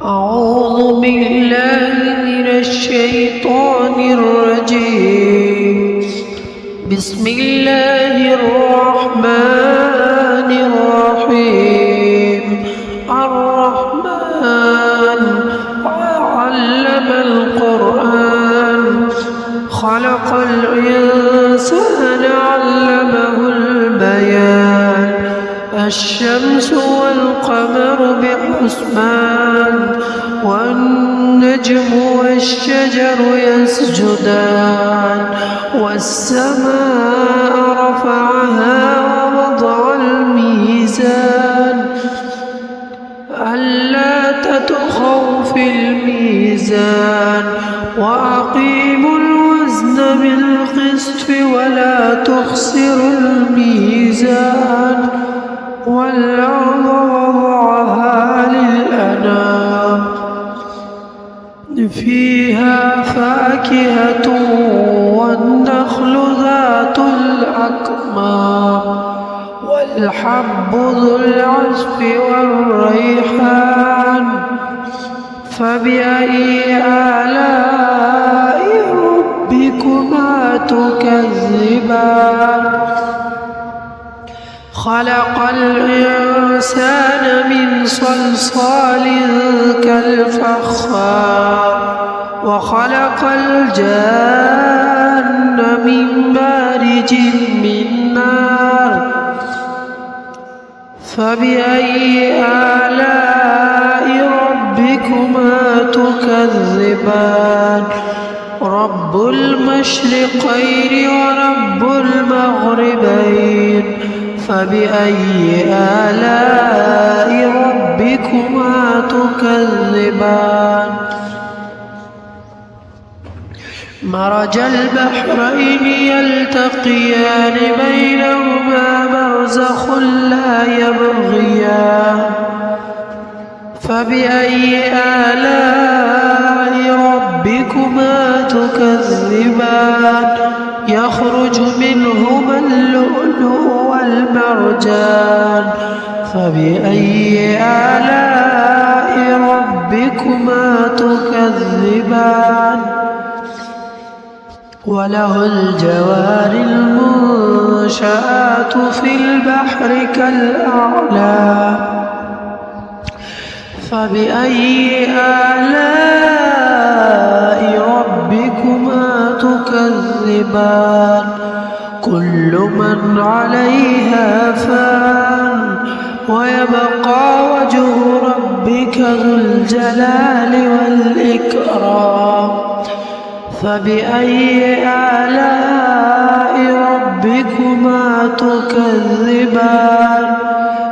أعوذ بالله من الشيطان الرجيم. بسم الله الرحمن الرحيم. الرحمن علم القرآن، خلق الإنسان علمه البيان. الشمس والقمر بحسبان، والنجم والشجر يسجدان. والسماء رفعها ووضع الميزان ألا تطغوا في الميزان، وأقيموا الوزن بالقسط ولا تخسروا الميزان. والأرض وضعها للأنام، فيها فاكهة والنخل ذات الأكمام، والحب ذو العصف والريحان. فبأي آلاء ربكما تكذبان؟ خلق الإنسان من صلصال كالفخار، وخلق الجان من مارج من نار. فبأي آلاء ربكما تكذبان؟ رب المشرقين ورب المغربين. فبأي آلاء ربكما تكذبان؟ مرج البحرين يلتقيان، بينهما برزخ لا يبغيان. فبأي آلاء ربكما تكذبان؟ يخرج منهما اللؤلؤ والمرجان. فبأي آلاء ربكما تكذبان؟ وله الجوار المنشآت في البحر كالأعلام. فبأي آلاء ربكما تكذبان؟ كل من عليها فان، ويبقى وجه ربك ذو الجلال والإكرام. فبأي آلاء ربكما تكذبان؟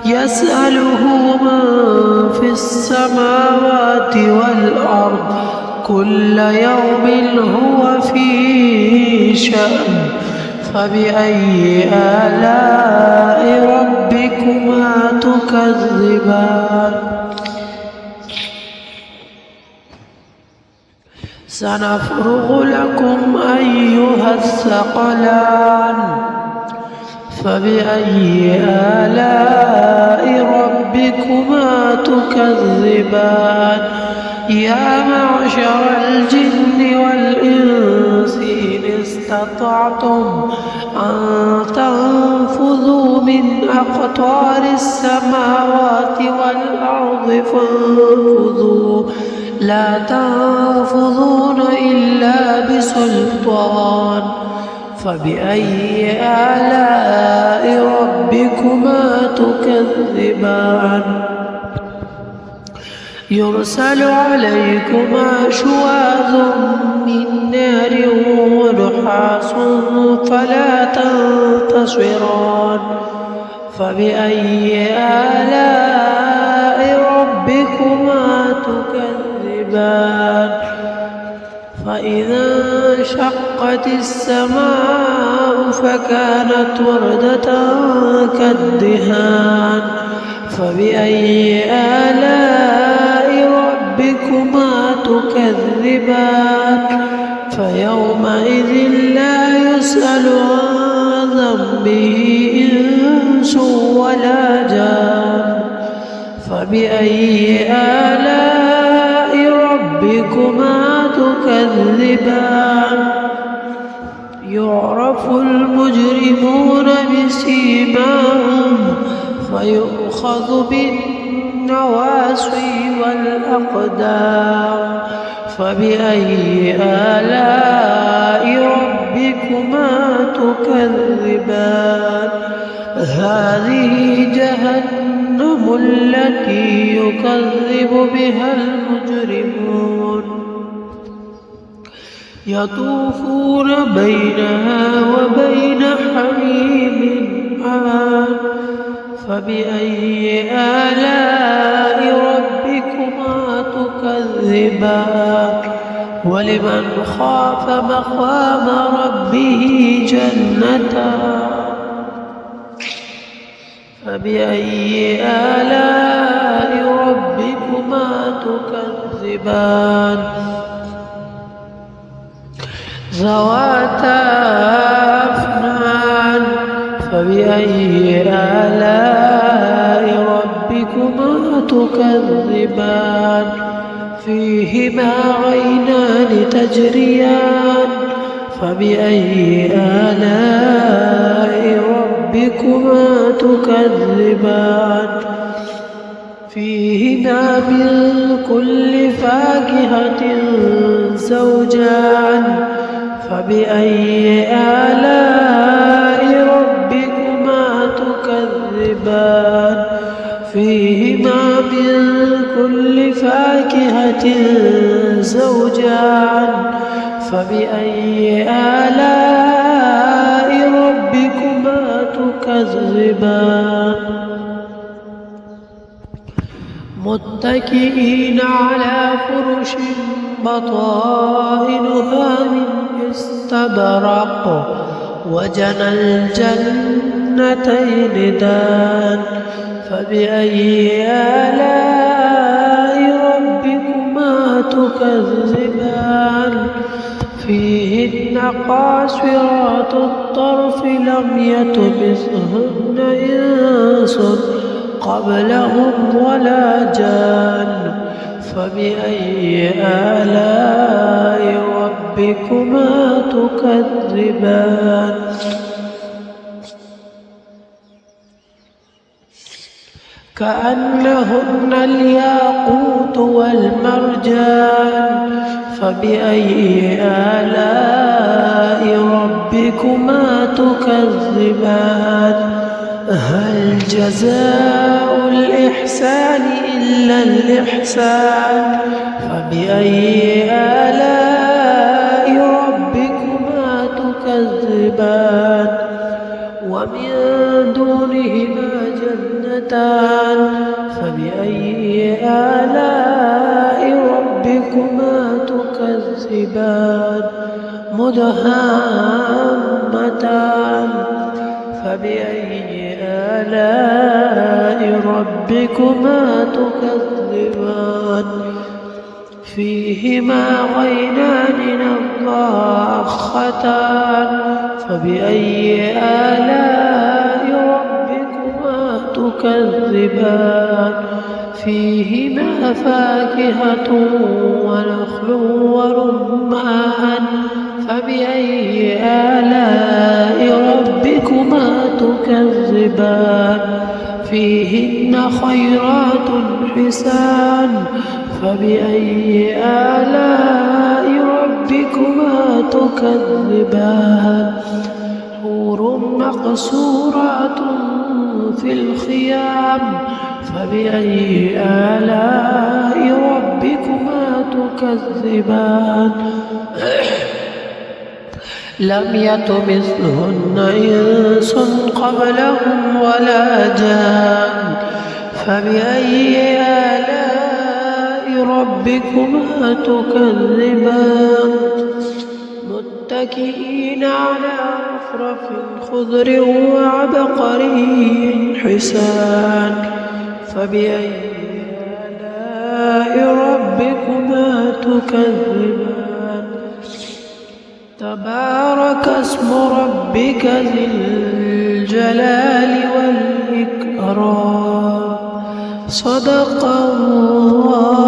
يسأله من في السماوات والأرض، كل يوم هو في شأن. فبأي آلاء ربكما تكذبان؟ سنفرغ لكم أيها الثقلان. فبأي آلاء ربكما تكذبان؟ يا معشر الجن والإنس إن استطعتم أن تنفذوا من أقطار السماوات والأرض فانفذوا، لا تنفذون إلا بسلطان. فبأي آلاء ربكما تكذبان؟ يرسل عليكما شواظ من نار ونحاس فلا تنتصران. فبأي آلاء ربكما تكذبان؟ فإذا انشقت السماء فكانت وردة كالدهان. فبأي آلاء ربكما تكذبان؟ فيومئذ لا يسأل عن ذنبه إنس ولا جان. فبأي آلاء ربكما تكذبان يعرف المجرمون بسيماهم فيؤخذ بالنواصي والأقدام فبأي آلاء ربكما تكذبان هذه جهنم التي يكذب بها المجرمون يطوفون بينها وبين حميم آن فبأي آلاء ربكما تكذبان ولمن خاف مقام ربه جنتان فبأي آلاء ربكما تكذبان ذواتا أفنان فبأي آلاء ربكما تكذبان فيهما عينان تجريان فبأي آلاء ربكما تكذبان فيهما من كل فاكهة زوجان فبأي آلاء ربكما تكذبان فيهما من كل فاكهة زوجان فبأي آلاء ربكما تكذبان متكئين على فرش بطائنها من استبرق وجنى الجنتين دان فبأي آلاء ربكما تكذبان فيهن قاصرات الطرف لم يطمثهن إنس قبلهم ولا جان فبأي آلاء ربكما تكذبان كأنهن الياقوت والمرجان فبأي آلاء ربكما تكذبان هل جزاء الإحسان إلا الإحسان فبأي آلاء ربكما تكذبان ومن دونهما جنتان فبأي آلاء ربكما تكذبان مدهامتان فبأي آلاء ربكما تكذبان فيهما عينان نضاختان فبأي آلاء ربكما تكذبان فيهما فاكهة ونخل ورمان فبأي آلاء ربكما تكذبان فيهن خيرات حسان فبأي آلاء ربكما تكذبان حور مقصورات في الخيام فبأي آلاء ربكما تكذبان لم يطمثهن إنس قبلهم ولا جان فبأي آلاء ربكما تكذبان متكئين على رفرف خضر وعبقري حسان فبأي آلاء ربكما تكذبان تبارك اسم ربك ذي الجلال والإكرام صدق الله